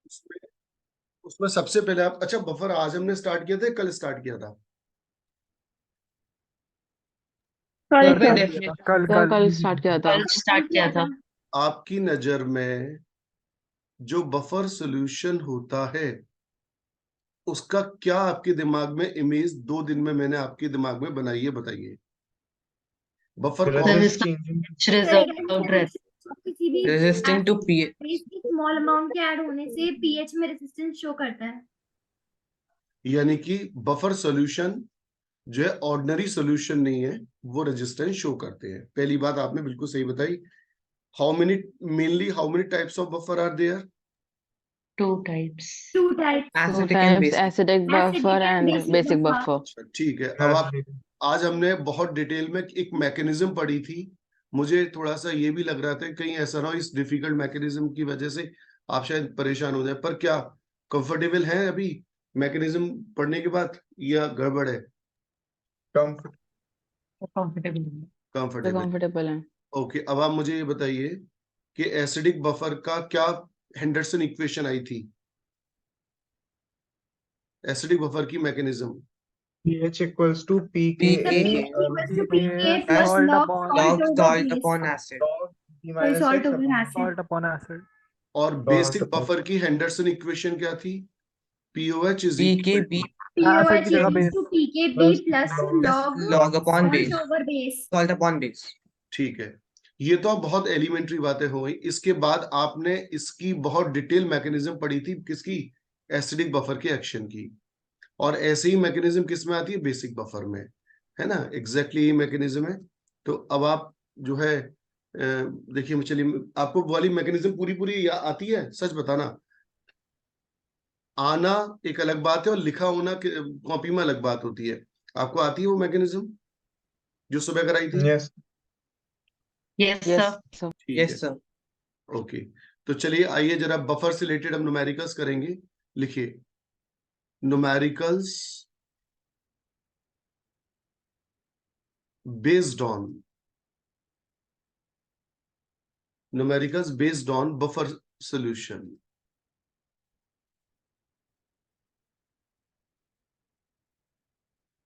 उसमें उसमें सबसे पहले आप, अच्छा बफर आज हमने स्टार्ट किया था, कल स्टार्ट किया था? कल कल सर। डेफिनेटली कल कल कल कल स्टार्ट किया था। कल स्टार्ट किया था। आपकी नजर में जो बफर सॉल्यूशन होता है उसका क्या आपके दिमाग में इमेज 2 दिन में मैंने आपके दिमाग में बनाई है, बताइए। बफर कौन? रिजर्व्ड रहता किसी भी resisting to pH. Small amount के ऐड होने से पीएच में रेजिस्टेंस शो करता है। यानी कि बफर सॉल्यूशन जो है ऑर्डिनरी सॉल्यूशन नहीं है, वो रेजिस्टेंस शो करते हैं। पहली बात आपने बिल्कुल सही बताई। How many types of buffer are there? Two types. Two types. Acidic and types basic. Acidic buffer and basic buffer. अच्छा ठीक है। अब आप, आज हमने बहुत डिटेल में एक मैकेनिज्म पढ़ी थी। मुझे थोड़ा सा ये भी लग रहा था कहीं ऐसा ना हो इस डिफिकल्ट मैकेनिज्म की वजह से आप शायद परेशान हो जाए, पर क्या कंफर्टेबल है अभी मैकेनिज्म पढ़ने के बाद या गड़बड़ है? कंफर्टेबल। कंफर्टेबल। कंफर्टेबल है। ओके, अब आप मुझे ये बताइए कि एसिडिक बफर का क्या हेंडरसन इक्वेशन आई थी, एसिडिक बफर की mechanism? pH equals to p pKa a plus salt log upon salt log over salt base. Upon acid. log p sorry minus salt x over upon acid. Salt upon acid. और salt basic upon buffer की Henderson equation क्या थी? POH is p k equal b to, acid की pOH जगह equals base. To pKb plus plus log log log upon salt base. Over base. Salt upon base. ठीक है। ये तो अब बहुत एलिमेंट्री बातें हो गई। इसके बाद आपने इसकी बहुत डिटेल मैकेनिज्म पढ़ी थी, किसकी? एसिडिक बफर के एक्शन की। और ऐसे ही मैकेनिज्म किस में आती है? बेसिक बफर में, है ना? एग्जैक्टली यही मैकेनिज्म है। तो अब आप जो है देखिए, चलिए, आपको वाली मैकेनिज्म पूरी पूरी आती है? सच बताना। आना एक अलग बात है और लिखा होना कॉपी में अलग बात होती है। आपको आती है वो मैकेनिज्म जो सुबह कराई थी? yes yes yes sir. Sir. ठीक है। Yes sir. ओके, तो चलिए आइए जरा बफर से रिलेटेड हम न्यूमेरिकल्स करेंगे। लिखिए, numericals based on, numericals based on buffer solution.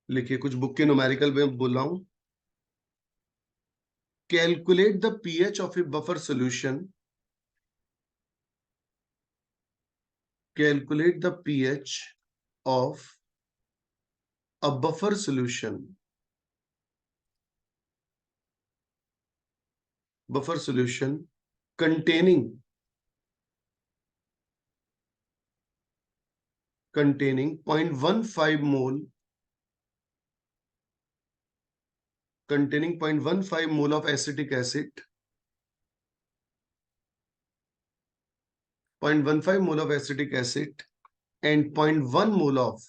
लिखिए, कुछ बुक के न्यूमेरिकल में बोल रहा हूं। Calculate the pH of A buffer solution, calculate the pH of a buffer solution, buffer solution containing 0.15 mole, containing 0.15 mole of acetic acid, 0.15 mole of acetic acid and 0.1 mole of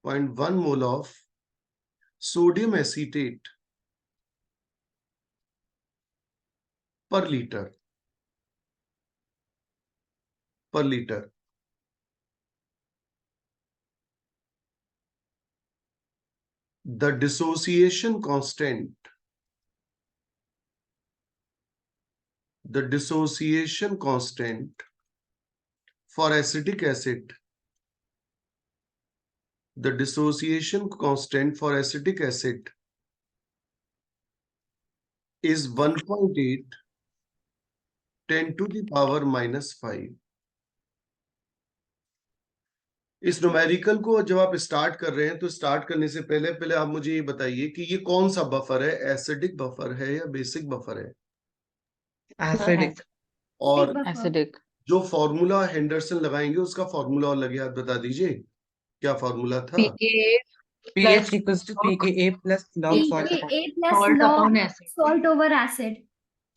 0.1 mole of sodium acetate per liter, per liter. The dissociation constant, the dissociation constant for acetic acid, the dissociation constant for acetic acid is 1.8 10 to the power -5। इस numerical को जब आप start कर रहे हैं तो start करने से पहले पहले आप मुझे ये बताइए कि ये कौन सा बफर है, एसिडिक बफर है या बेसिक बफर है? एसिडिक। और एसिडिक। जो फॉर्मूला हेंडरसन लगाएंगे उसका फॉर्मूला और लगे हाथ बता दीजिए, क्या फॉर्मूला था? PK pH equals to pK plus log salt upon pKa plus salt log upon acid. Salt over acid.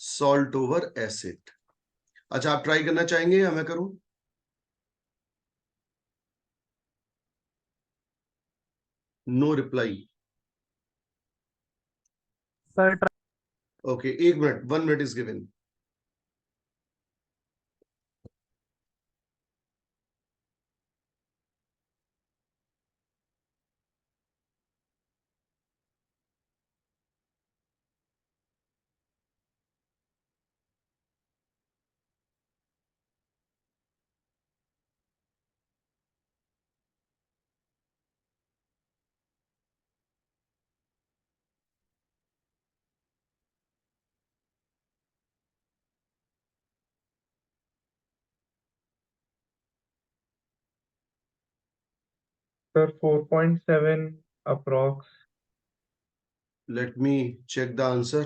Salt over acid. अच्छा, आप ट्राई करना चाहेंगे या मैं करूं? No reply. Sir okay, 1 minute, 1 minute is given. Sir, 4.7 approx. Let me check the answer.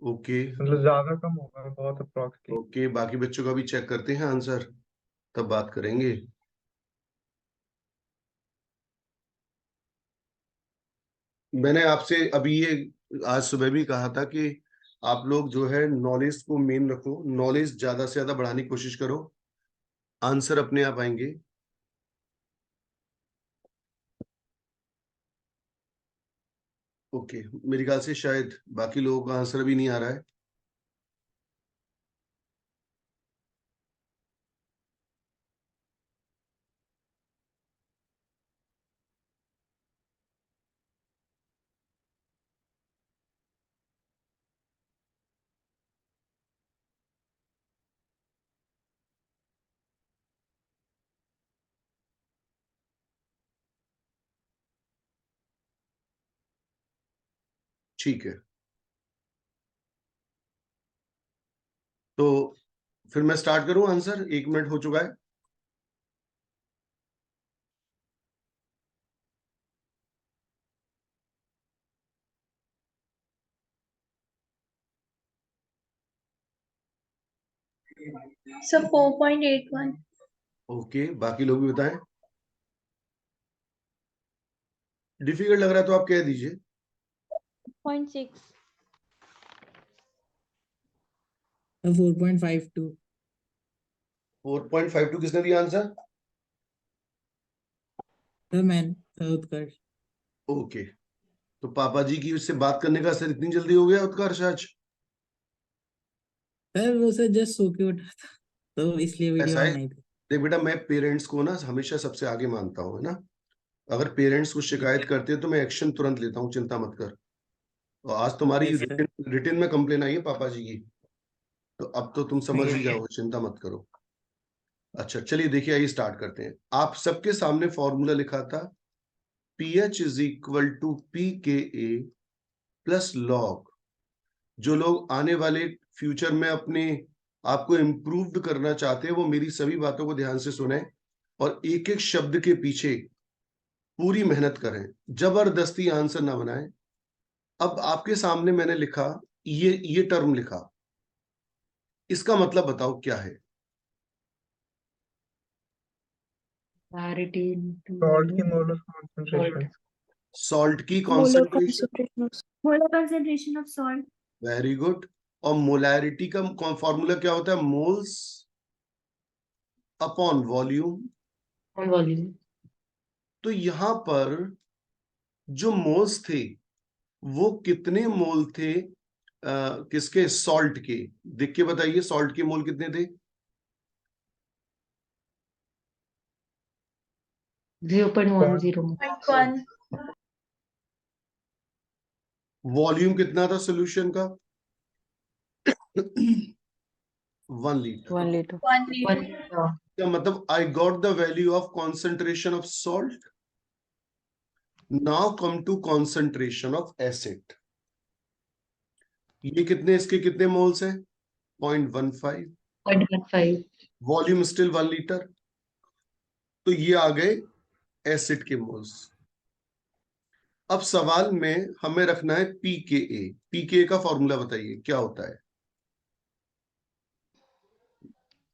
Okay मतलब ज्यादा कम होगा, बहुत अप्रोक्स। ओके, बाकी बच्चों का भी चेक करते हैं आंसर, तब बात करेंगे। मैंने आपसे अभी ये आज सुबह भी कहा था कि आप लोग जो है नॉलेज को मेन रखो, नॉलेज ज्यादा से ज्यादा बढ़ाने की कोशिश करो, आंसर अपने आप आएंगे। ओके, मेरे ख्याल से शायद बाकी लोगों का आंसर भी नहीं आ रहा है। ठीक है, तो फिर मैं स्टार्ट करूं, आंसर 1 मिनट हो चुका है। सर 4.81। ओके, बाकी लोग भी बताएं। डिफिकल्ट लग रहा है तो आप कह दीजिए। 0.6। 4.52. 4.52 किसने दिया answer? The man, Utkarsh. Okay, तो पापा जी की उससे बात करने का असर इतनी जल्दी हो गया उत्कर्ष आज? सर वो सर जस्ट सो के उठा था, तो इसलिए वीडियो ऐसा ऑन है, नहीं थी. देख बेटा, मैं पेरेंट्स को ना हमेशा सबसे आगे मानता हूँ, है ना। अगर पेरेंट्स को शिकायत करते हैं तो मैं एक्शन तुरंत लेता हूँ, चिंता मत कर। और आज तुम्हारी Yes, sir. रिटर्न में कंप्लेन आई है पापा जी की, तो अब तो तुम समझ Yes, ही sir. जाओ, चिंता मत करो। अच्छा चलिए, देखिए आइए स्टार्ट करते हैं। आप सबके सामने फॉर्मूला लिखा था, pH is equal to p k a plus log. जो लोग आने वाले फ्यूचर में अपने आपको इम्प्रूव्ड करना चाहते हैं वो मेरी सभी बातों को ध्यान से सुने और एक एक शब्द के पीछे पूरी मेहनत करें, जबरदस्ती आंसर ना बनाएं। अब आपके सामने मैंने लिखा, ये टर्म लिखा, इसका मतलब बताओ क्या है? Clarity into Salt की volume. Molar concentration. सॉल्ट की concentration. Molar concentration of salt। Very good. और मोलैरिटी का फॉर्मूला क्या होता है? Moles upon volume. On volume. तो यहां पर जो मोल्स थे वो कितने मोल थे? किसके? सॉल्ट के। देख के बताइए, सॉल्ट के मोल कितने थे? 0.10. 0.1। वॉल्यूम कितना था सोल्यूशन का? 1 लीटर। 1 liter. 1 liter। 1. क्या मतलब? I got the value of concentration of salt. Now come to concentration of acid. ये कितने, इसके कितने मोल्स हैं? 0.15। 0.15. Volume still 1 litre. तो ये आ गए एसिड के मोल्स। अब सवाल में हमें रखना है पीकेए। पीकेए का फॉर्मूला बताइए क्या होता है?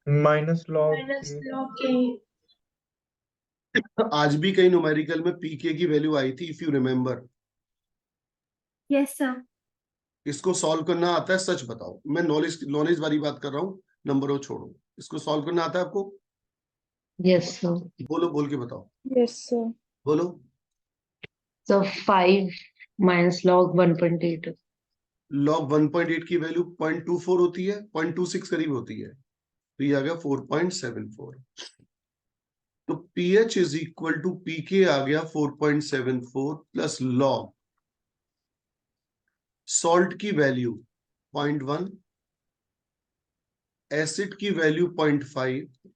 Minus log minus K. Log के। आज भी कई न्यूमेरिकल में पीके की वैल्यू आई थी, if you remember. Yes sir. इसको सॉल्व करना आता है? सच बताओ, मैं नॉलेज नॉलेज वाली बात कर रहा हूँ, नंबरों छोड़ो। इसको सॉल्व करना आता है आपको? Yes, sir. बोलो, बोल के बताओ, यस सर। बोलो। So 5 minus log 1.8. लॉग 1.8 की वैल्यू 0.24 होती है, 0.26 करीब होती है, तो ये आ गया 4.74। तो पीएच इज इक्वल टू पीके आ गया 4.74 प्लस लॉग सॉल्ट की वैल्यू 0.1, एसिड की वैल्यू 0.5।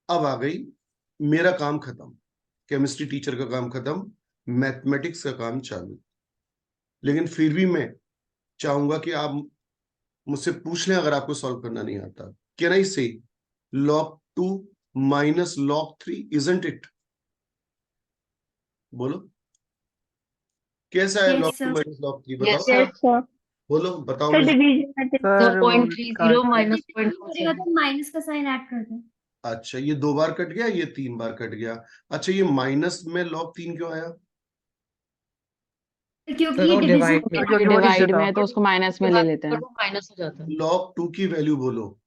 अब आ गई, मेरा काम खत्म, केमिस्ट्री टीचर का काम खत्म, मैथमेटिक्स का काम चालू। लेकिन फिर भी मैं चाहूंगा कि आप मुझसे पूछ लें अगर आपको सॉल्व करना नहीं आता। कैन आई से log 2 minus log 3, isn't it? बोलो कैसा है Yes, log 2 sir. minus log 3, Yes, बताओ sir. sir. बोलो बताओ सर मुझे। डिवीजन So सर वो 0.30 काट minus करेगा 0.47. तो माइनस का साइन ऐड कर दो। अच्छा ये 2 बार कट गया, ये 3 बार कट गया। अच्छा ये माइनस में log 3 क्यों आया? क्योंकि सर ये वो डिवीजन डिवाइड में क्योंकि क्यों नीचे डिवाइड था? में है तो उसको माइनस में ले लेते हैं। वो माइनस हो जाता है. log 2 की वैल्यू बोलो।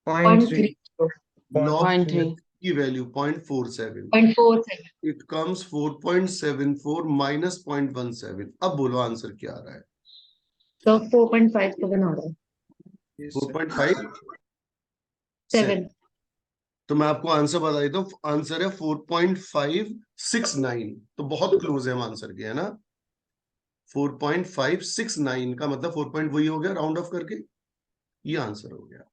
0.3 log 0.3 की वैल्यू 0.47, 0.47. It comes 4.74 minus 0.17। अब बोलो आंसर क्या आ रहा है? So 4.57 आ रहा है. 4.57। 7. तो मैं आपको आंसर बता देता हूँ, आंसर है 4.569। तो बहुत क्लोज है हम आंसर के, है ना। 4.569 का मतलब 4 पॉइंट वही हो गया, राउंड ऑफ करके ये आंसर हो गया।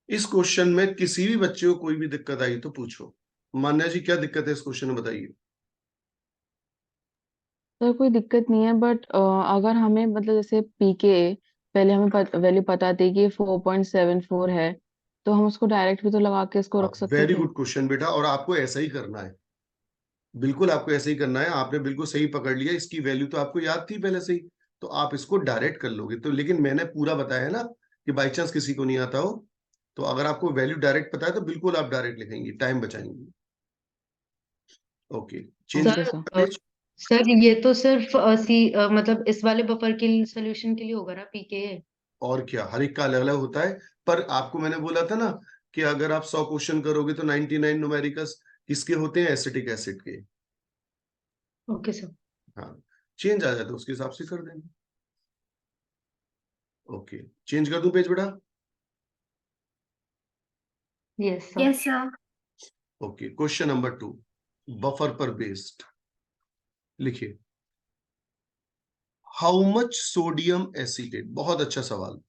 इस क्वेश्चन में किसी भी बच्चे को कोई भी दिक्कत आई तो पूछो। मान्या जी क्या दिक्कत है इस क्वेश्चन में, बताइए। तो कोई दिक्कत नहीं है, बट अगर हमें मतलब जैसे पी के पहले हमें वैल्यू पता थी कि 4.74 है, तो हम उसको डायरेक्ट भी तो लगा के इसको रख सकते वेरी थे। गुड क्वेश्चन बेटा, और आपको ऐसा ही करना है। बिल्कुल आपको ऐसे ही करना है, आपने बिल्कुल सही पकड़ लिया। इसकी वैल्यू तो आपको याद थी पहले से ही, तो आप इसको डायरेक्ट कर लोगे। तो लेकिन मैंने पूरा बताया है ना कि बाई चांस किसी को नहीं आता हो, तो अगर आपको वैल्यू डायरेक्ट पता है तो बिल्कुल आप डायरेक्ट लिखेंगे, टाइम बचाएंगे। Okay change okay sir sir. Page. Sir ये तो सिर्फ मतलब इस वाले बफर के सोल्यूशन के लिए होगा ना पीके. और क्या, हर एक का अलग अलग होता है। पर आपको मैंने बोला था ना कि अगर आप 100 क्वेश्चन करोगे तो 99 न्यूमेरिकल्स किसके होते हैं? एसिटिक एसिड के। Okay sir. हाँ चेंज आ जाए तो उसके हिसाब से कर देंगे। ओके चेंज कर दूं पेज बेटा? Yes sir. Yes sir. Okay question number 2 buffer पर बेस्ड। लिखिए हाउ मच सोडियम एसीटेट। बहुत अच्छा सवाल।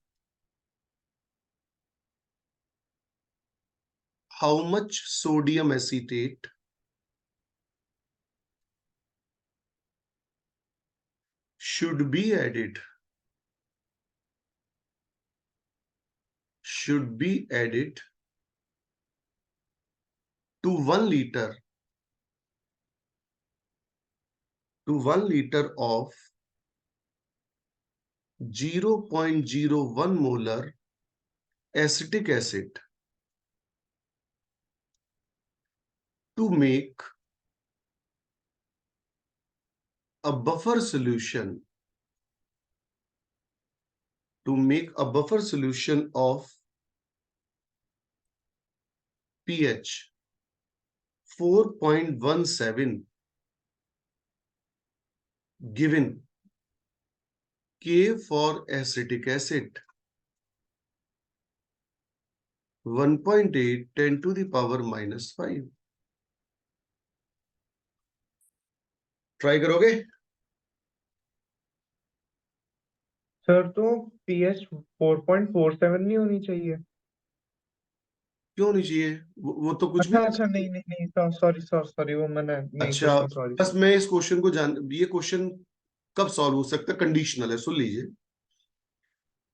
How much sodium acetate should be added to 1 liter of 0.01 molar acetic acid to make a buffer solution of pH 4.17 given K for acetic acid 1.8 10 to the power -5। Try करोगे? Sir तो pH 4.47 नहीं होनी चाहिए? क्यों नहीं चाहिए? वो तो कुछ भी अच्छा हो अच्छा, सकता है। नहीं नहीं नहीं, सॉरी सॉरी सॉरी, वो मैंने नहीं अच्छा क्वेश्चन, सॉरी। बस मैं इस क्वेश्चन को ये क्वेश्चन कब सॉल्व हो सकता है? कंडीशनल है, सुन लीजिए।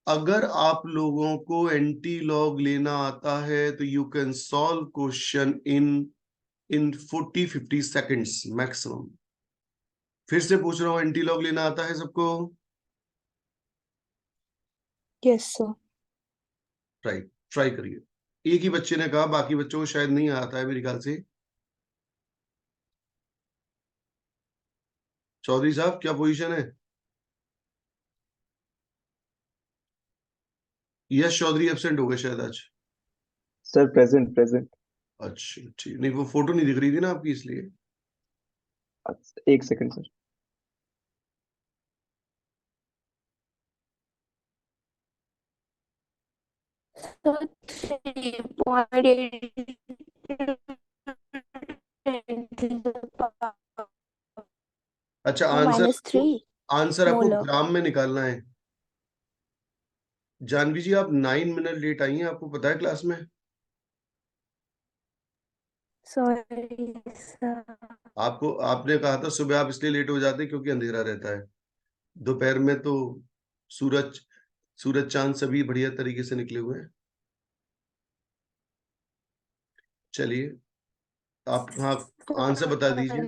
अगर आप लोगों को एंटी लॉग लेना आता है तो you can solve question in 40-50 seconds maximum. फिर से पूछ रहा हूं, एंटी लॉग लेना आता है सबको? Yes sir. ट्राई ट्राई करिए। एक ही बच्चे ने कहा, बाकी बच्चों को शायद नहीं आता है मेरे ख्याल से। चौधरी साहब क्या पोजीशन है? यश चौधरी एब्सेंट हो गए शायद आज। Sir present present. अच्छा ठीक, नहीं वो फोटो नहीं दिख रही थी ना आपकी, इसलिए। एक सेकंड सर। सर 3.8 अच्छा आंसर -3 आंसर आपको मोलर। ग्राम में निकालना है। जानवी जी आप 9 मिनट लेट आई हैं, आपको पता है क्लास में। Sorry sir. आपको आपने कहा था सुबह आप इसलिए लेट हो जाते क्योंकि अंधेरा रहता है। दोपहर में तो सूरज सूरज चांद सभी बढ़िया तरीके से निकले हुए हैं। चलिए आप हाँ आंसर बता दीजिए।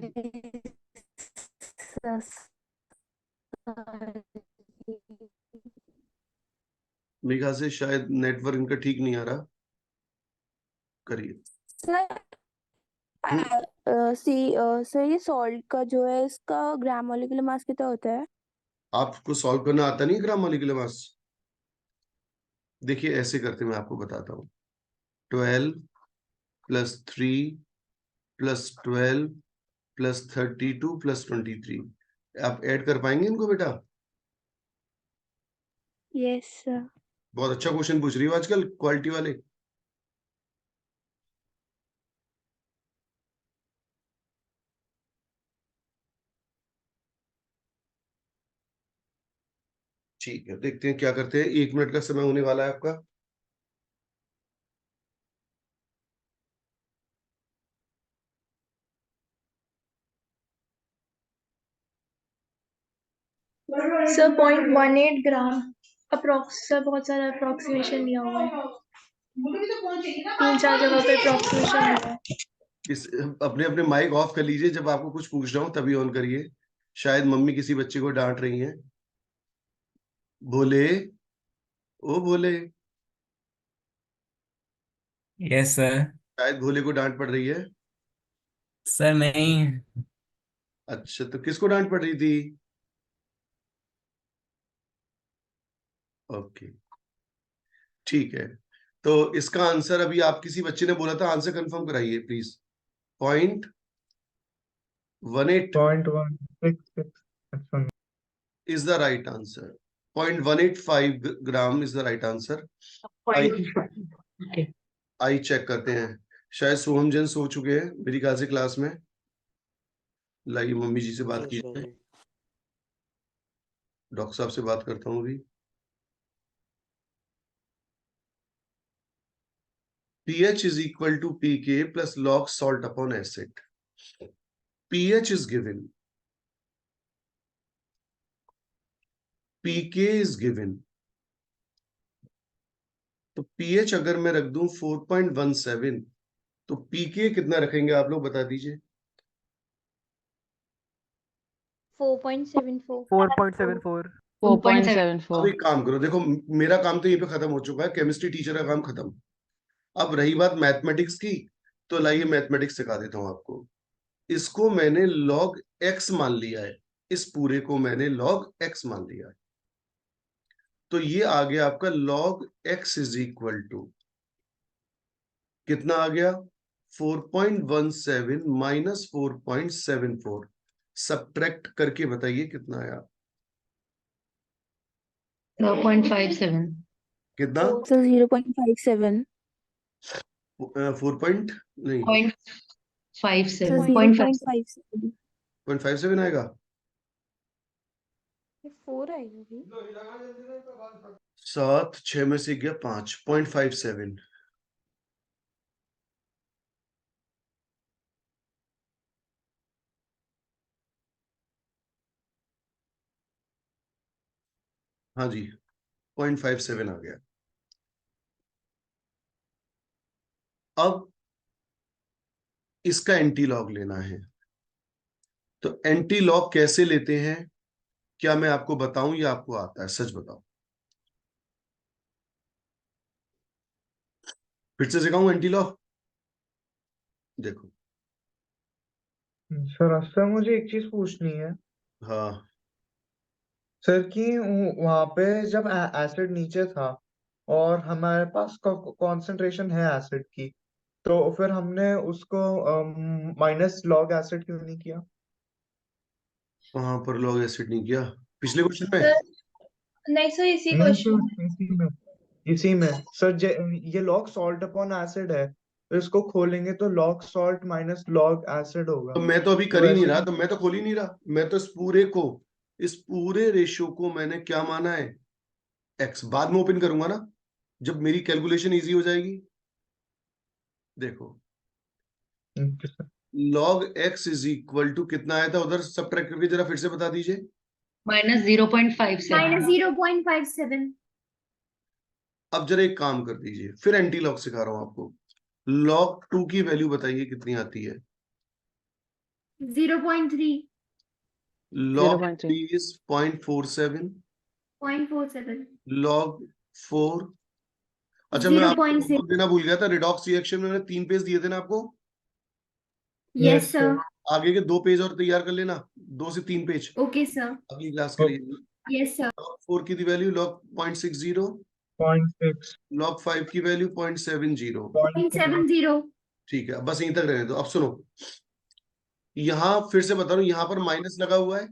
मेरे ख्याल से शायद नेटवर्क इनका ठीक नहीं आ रहा, करिए। सर ये सॉल्ट का जो है इसका ग्राम मोलिकुलर मास कितना होता है? आपको सॉल्व करना आता नहीं ग्राम मोलिकुलर मास? देखिए ऐसे करते मैं आपको बताता हूँ। 12 + 3 + 12 + 32 + 23, आप ऐड कर पाएंगे इनको बेटा? Yes sir. बहुत अच्छा क्वेश्चन पूछ रही हो आजकल क्वालिटी वाले। ठीक है, देखते हैं क्या करते हैं। 1 मिनट का समय होने वाला है आपका। सर 0.18 ग्राम अप्रोक्स। सर बहुत सारा अप्रोक्सीमेशन लिया हुआ है, 3-4 जगह पे अप्रोक्सीमेशन लिया है। इस अपने अपने माइक ऑफ कर लीजिए, जब आपको कुछ पूछना हो तभी ऑन करिए। शायद मम्मी किसी बच्चे को डांट रही हैं। भोले, ओ भोले, यस सर। शायद भोले को डांट पड़ रही है। सर नहीं। अच्छा, तो किसको डांट पड़ रही थी? ओके, ठीक है। तो इसका आंसर अभी आप किसी बच्चे ने बोला था, आंसर कंफर्म कराइए please. 0.18 0.166। is the right answer. 0.185 gram is the right answer. आई चेक करते हैं। शायद सोहम जन सो चुके हैं मेरी ख्याल से क्लास में। लाइए मम्मी जी से बात कीजिए। डॉक्टर साहब से बात करता हूँ अभी। pH is equal to pK plus log salt upon acid. pH is given, pK is given. तो pH अगर मैं रख दूं 4.17, तो pK कितना रखेंगे आप लोग बता दीजिए। 4.74। 4.74। 4.74। अब एक काम करो, देखो मेरा काम तो यहीं पे खत्म हो चुका है, केमिस्ट्री टीचर का काम खत्म। अब रही बात मैथमेटिक्स की, तो लाइए मैथमेटिक्स सिखा देता हूं आपको। इसको मैंने log x मान लिया है, इस पूरे को मैंने log x मान लिया है। तो ये आ गया आपका log x is equal to कितना आ गया? 4.17 माइनस 4.74। सब्ट्रैक्ट करके बताइए कितना आया। 0.57। कितना? सर 0.57। 4 पॉइंट नहीं, 0.57। सर 0.57। 0.57। 0.57 आएगा। 4 आएगी। 7 6 में से गया 5, 0.57। हाँ जी, 0.57 आ गया। अब इसका एंटी लॉग लेना है, तो एंटी लॉग कैसे लेते हैं, क्या मैं आपको बताऊं या आपको आता है? सच बताओ, फिर से सिखाऊं एंटी लॉग? देखो। सर मुझे एक चीज पूछनी है हाँ, सर कि वहां पे जब एसिड नीचे था और हमारे पास कंसंट्रेशन है एसिड की, तो फिर हमने उसको माइनस लॉग एसिड क्यों नहीं किया? वहां पर लॉग एसिड नहीं किया पिछले क्वेश्चन में? सर नहीं सर, इसी नहीं क्वेश्चन सर, इसी में सर ये लॉग सॉल्ट अपॉन एसिड है, तो इसको खोलेंगे तो log salt minus log acid होगा। तो मैं तो अभी कर तो ही नहीं ऐसे रहा, तो मैं तो खोल ही नहीं रहा। मैं तो इस पूरे रेशियो को मैंने क्या माना है? एक्स। बाद में ओपन करूंगा ना, जब मेरी कैलकुलेशन इजी हो जाएगी। देखो, log x is equal to कितना आया था उधर? सबट्रैक्ट करके जरा फिर से बता दीजिए। माइनस 0.57। -0.57। अब जरा एक काम कर दीजिए, फिर एंटी लॉग सिखा रहा हूं आपको। log 2 की वैल्यू बताइए कितनी आती है? 0.3 log 0.3 3 is 0.47, 0.47 log 4, अच्छा मैं आपको 0.6 homework देना भूल गया था, रिडॉक्स रिएक्शन में मैंने 3 पेज दिए थे ना आपको, यस सर आगे के 2 पेज और तैयार कर लेना, 2 से 3 पेज ओके सर अगली क्लास के लिए। यस सर log 4 की वैल्यू log 0.60, 0.6 log 5 की वैल्यू 0.70। 0.70 ठीक है, बस यहीं तक रहने दो। अब सुनो, यहां फिर से बता रहा हूं, यहां पर माइनस लगा हुआ है,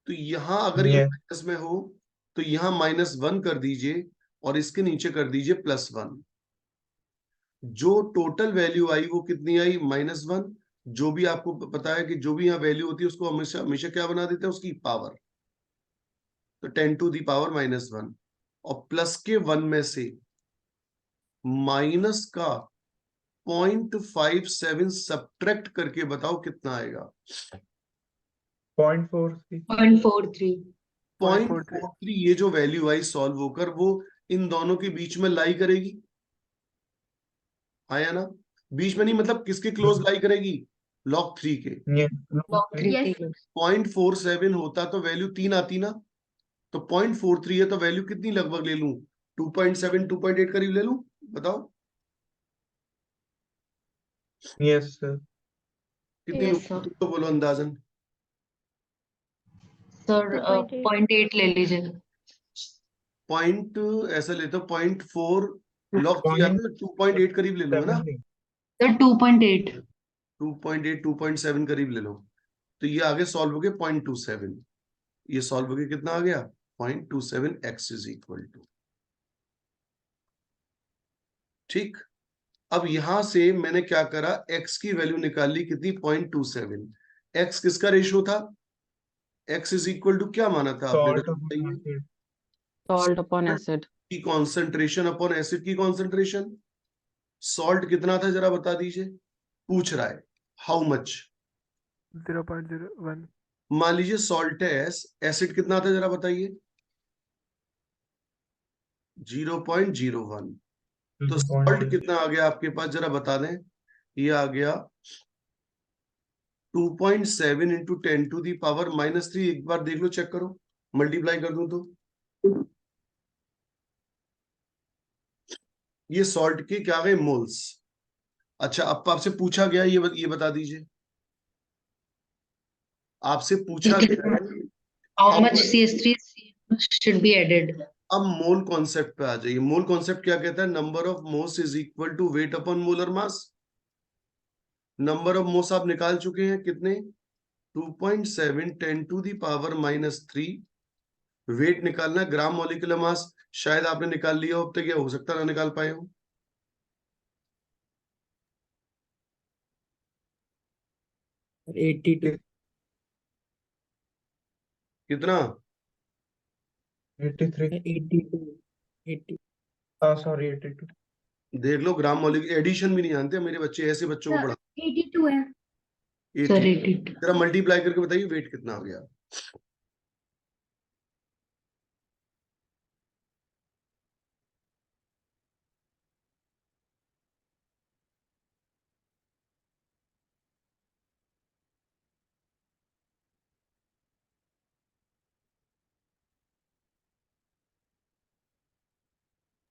तो यहां अगर ये ये माइनस में हो तो यहां -1 कर दीजिए और इसके नीचे कर दीजिए +1। जो टोटल वैल्यू आई वो कितनी आई? -1। जो भी आपको पता है कि जो भी यहाँ वैल्यू होती है उसको हमेशा हमेशा क्या बना देते हैं? उसकी पावर। तो 10⁻⁻1 और प्लस के 1 में से माइनस का 0.57 सब्ट्रैक्ट करके बताओ कितना आएगा? 0.43 0.43 0.43। ये जो वैल्यू आई सॉल्व होकर वो इन दोनों के बीच में लाई करेगी, आया ना? बीच में नहीं, मतलब किसके क्लोज लाई करेगी? log 3 के। ये log 3 यस के 0.47 होता तो वैल्यू 3 आती ना, तो 0.43 है तो वैल्यू कितनी लगभग ले लूं? 2.7 2.8 करीब ले लूं? बताओ यस सर कितनी लूं? यस सर तुम तो बोलो अंदाजन। सर 2.8 0.8 ले लीजिए। पॉइंट ऐसा लेते हो 0.4 log 3 आता है, 2.8 करीब ले लूं, है ना? 0.70 सर 2.8 2.8 2.7 करीब ले लो, तो ये आगे सॉल्व हो गया 0.27। ये सॉल्व हो गया, कितना आ गया? 0.27 x इज इक्वल टू। ठीक, अब यहां से मैंने क्या करा? x की वैल्यू निकाल ली, कितनी? 0.27। x किसका रेशियो था? x इज इक्वल टू क्या माना था आपने? salt of बताइए। acid salt upon acid की कॉन्सेंट्रेशन अपॉन एसिड की कॉन्सेंट्रेशन। सॉल्ट कितना था जरा बता दीजिए, पूछ रहा है हाउ मच। 0.01 मान लीजिए सॉल्ट है एस, एसिड कितना था जरा बताइए? 0.01। तो सॉल्ट 0.1 कितना आ गया आपके पास जरा बता दें? ये आ गया 2.7 इंटू 10⁻⁻3। एक बार देख लो, चेक करो, मल्टीप्लाई कर दूं तो ये सॉल्ट के क्या गए? मोल्स। अच्छा, अब आपसे पूछा गया, ये बता दीजिए, आपसे पूछा गया how how much much। CH3 should be added? अब मोल कॉन्सेप्ट पे आ जाइए। मोल कॉन्सेप्ट क्या कहता है? Number of moles is equal to weight upon molar mass. Number of moles आप निकाल चुके हैं, कितने? 2.7 10⁻⁻3। वेट निकालना, ग्राम मॉलिक्यूलर मास शायद आपने निकाल लिया हो, अब तक या हो सकता है ना निकाल पाए हो। और 82 कितना? 83 82 80 सॉरी 82 देख लो, ग्राम मॉलिक्यूलर एडिशन भी नहीं जानते मेरे बच्चे, ऐसे बच्चों को पढ़ा। 82 है 80। सर 82 जरा मल्टीप्लाई करके बताइए वेट कितना आ गया?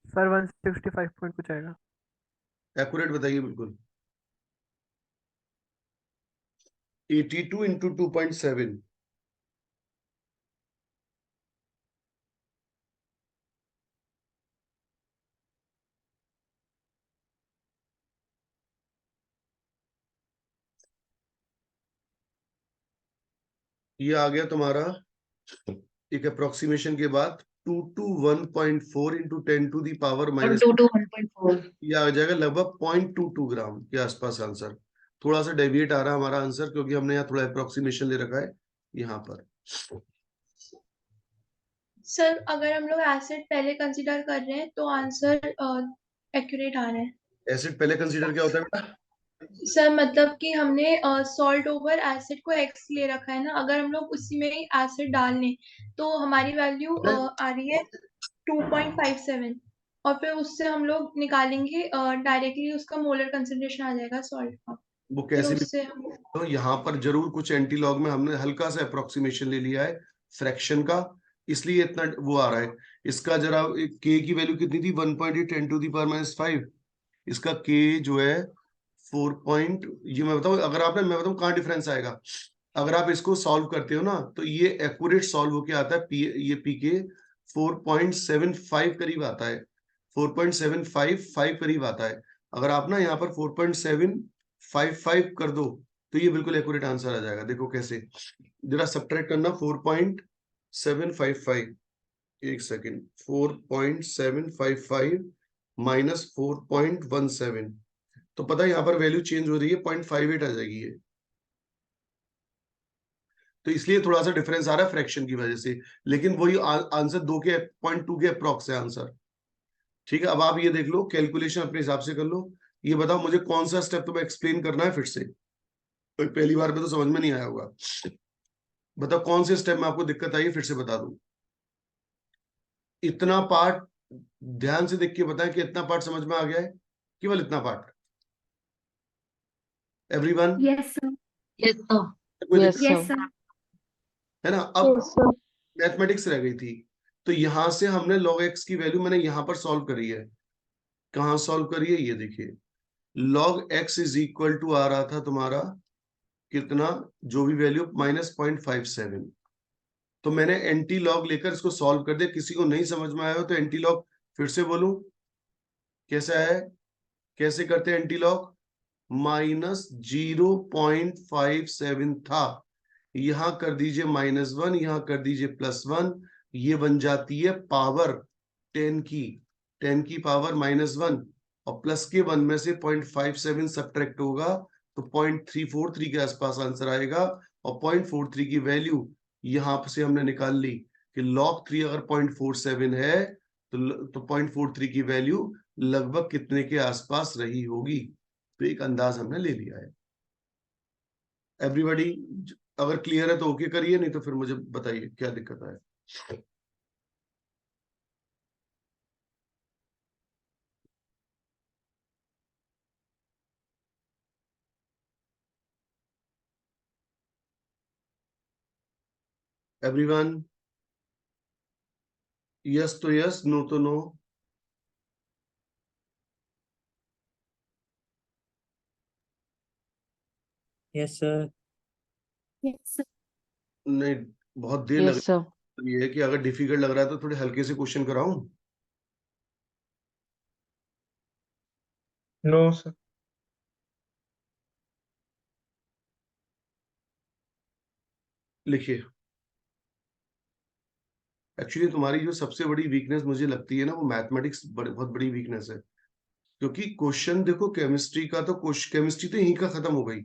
सर 165 पॉइंट कुछ आएगा। एक्यूरेट बताइए बिल्कुल। 82 इंटू 2.7। ये आ गया तुम्हारा एक अप्रोक्सीमेशन के बाद 2 to 1.4 इंटू 10⁻⁻, और 2 to 1.4 ये आ जाएगा लगभग 0.22 ग्राम के आसपास आंसर। थोड़ा सा डेविएट आ रहा है हमारा आंसर, क्योंकि हमने यहाँ थोड़ा अप्रोक्सीमेशन ले रखा है यहाँ पर। सर अगर हम लोग एसिड पहले कंसीडर कर रहे हैं तो आंसर एक्यूरेट आ रहा है। एसिड पहले कंसीडर क्या होता है बेटा? सर मतलब कि हमने सॉल्ट ओवर एसिड को एक्स ले रखा है ना, अगर हम लोग उसी में ही एसिड डाल लें तो हमारी वैल्यू आ रही है 2.57। और फिर उससे हम लोग निकालेंगे डायरेक्टली उसका मोलर कंसंट्रेशन आ जाएगा सॉल्ट का। वो फिर कैसे भी, उससे हम तो यहाँ पर जरूर कुछ एंटी लॉग में हमने हल्का सा अप्रोक्सीमेशन ले लिया है फ्रैक्शन का, इसलिए इतना वो आ रहा है। इसका जरा के की वैल्यू कितनी थी, 1.8 10⁻⁵। इसका के जो है 4 ये मैं बताऊं, अगर आपने, मैं बताऊं कहाँ डिफरेंस आएगा। अगर आप इसको सॉल्व करते हो ना, तो ये एक्यूरेट सॉल्व होके आता है ये पी के 4.75 करीब आता है, 4.755 करीब आता है। अगर आप ना यहाँ पर 4.755 कर दो तो ये बिल्कुल एक्यूरेट आंसर आ जाएगा। देखो कैसे, जरा सब्ट्रैक्ट करना 4.755, एक सेकेंड, 4.755 माइनस 4.17, तो पता है यहाँ पर वैल्यू चेंज हो रही है, 0.58 आ जाएगी ये। तो इसलिए थोड़ा सा डिफरेंस आ रहा है फ्रैक्शन की वजह से, लेकिन वही आंसर 2 के अप्रॉक्स है आंसर। ठीक है, अब आप ये देख लो, कैलकुलेशन अपने हिसाब से कर लो। ये बताओ मुझे कौन सा स्टेप तुम्हें एक्सप्लेन करना है फिर से, तो पहली बार में तो समझ में नहीं आया होगा। बताओ कौन से स्टेप में आपको दिक्कत आई, फिर से बता दूं। इतना पार्ट ध्यान से देख के बताएं कि इतना पार्ट समझ में आ गया है, केवल इतना part. Everyone? Yes sir. Yes sir. कोई यस दिक्कत यस सर। सर। है ना? अब मैथमेटिक्स रह गई थी, तो यहां से हमने log x की वैल्यू मैंने यहां पर सॉल्व करी है। कहां सॉल्व करी है, ये देखिए, log x is equal to आ रहा था तुम्हारा कितना, जो भी वैल्यू -0.57। तो मैंने एंटी लॉग लेकर इसको सॉल्व कर दिया। किसी को नहीं समझ में आया हो तो एंटी लॉग फिर से बोलूं, कैसा है, कैसे करते हैं एंटी लॉग? -0.57 था, यहां कर दीजिए -1, यहां कर दीजिए +1, ये बन जाती है पावर 10 की, 10 की पावर -1, और प्लस के 1 में से 0.57 सब्ट्रैक्ट होगा तो 0.343 के आसपास आंसर आएगा। और 0.43 की वैल्यू यहां से हमने निकाल ली कि log 3 अगर 0.47 है तो 0.43 की वैल्यू लगभग कितने के आसपास रही होगी, तो एक अंदाज हमने ले लिया है। एवरीबॉडी अगर क्लियर है तो ओके करिए, नहीं तो फिर मुझे बताइए क्या दिक्कत है। एवरीवन? यस तो यस, नो तो no. Yes sir. Yes sir. नहीं, बहुत देर लग यस सर। रही है कि अगर डिफिकल्ट लग रहा है तो थोड़े हल्के से क्वेश्चन कराऊं। No sir. लिखिए, एक्चुअली तुम्हारी जो सबसे बड़ी वीकनेस मुझे लगती है ना, वो मैथमेटिक्स बहुत बड़ी वीकनेस है। क्योंकि क्वेश्चन देखो, केमिस्ट्री का तो केमिस्ट्री तो यहीं का खत्म हो गई,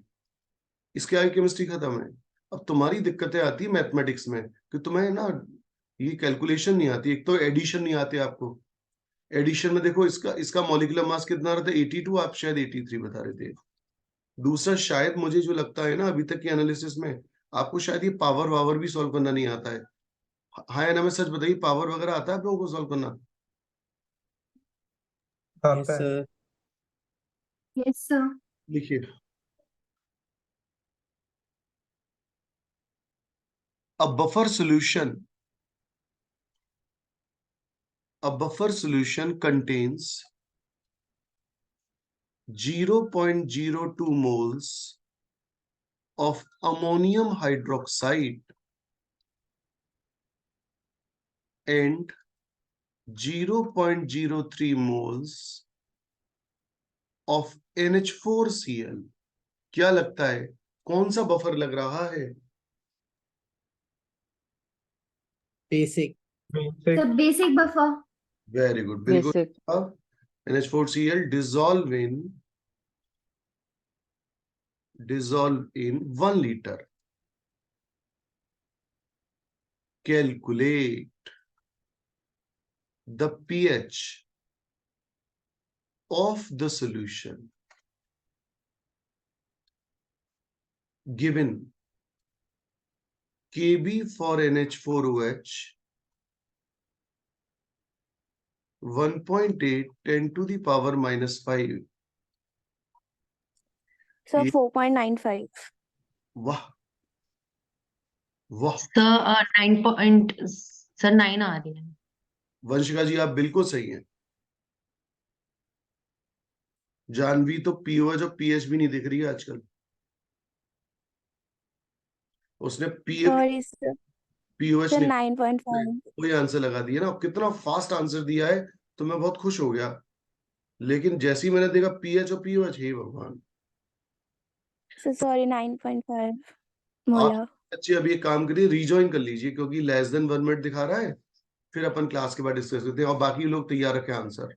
इसके आगे केमिस्ट्री खत्म है। अब तुम्हारी दिक्कतें आती है मैथमेटिक्स में कि तुम्हें ना ये कैलकुलेशन नहीं आती, एक तो एडिशन नहीं आते आपको। एडिशन में देखो, इसका इसका मॉलिक्यूलर मास कितना रहता है, 82, आप शायद 83 बता रहे थे। दूसरा, शायद मुझे जो लगता है ना अभी तक के एनालिसिस में, आपको शायद ये पावर वावर भी सॉल्व करना नहीं आता है। हाँ या ना, मैं सच बताइए, पावर वगैरह आता है आप लोगों को सॉल्व करना? यस आता है। सर। Yes sir. लिखिए, a buffer solution contains 0.02 moles of ammonium hydroxide and 0.03 moles of NH4Cl। क्या लगता है कौन सा बफर लग रहा है? Basic. Basic. Sir basic buffer. Very good, बिल्कुल। Basic. NH4Cl dissolve in 1 liter। Calculate the pH of the solution given Kb for NH4OH 1.8 10 to the power -5। Sir ये 4.95। वाह वाह, सर 9 आ रही है। वंशिका जी आप बिल्कुल सही हैं। जानवी तो पीओएच और पीएच भी नहीं दिख रही है आजकल। उसने सॉरी सर, पीओएच सर नहीं, 9.5। कोई आंसर लगा दिया ना। कितना फास्ट आंसर दिया है, तो मैं बहुत खुश हो गया। लेकिन जैसे ही मैंने देखा पीएच और पीओएच, हे भगवान। सर सॉरी 9.5 आप मोलर। बच्चे अभी एक काम करिए, रीजॉइन कर लीजिए, क्योंकि लेस देन 1 मिनट दिखा रहा है। फिर अपन क्लास के बाद डिस्कस करते हैं, और बाकी लोग तैयार रखें आंसर।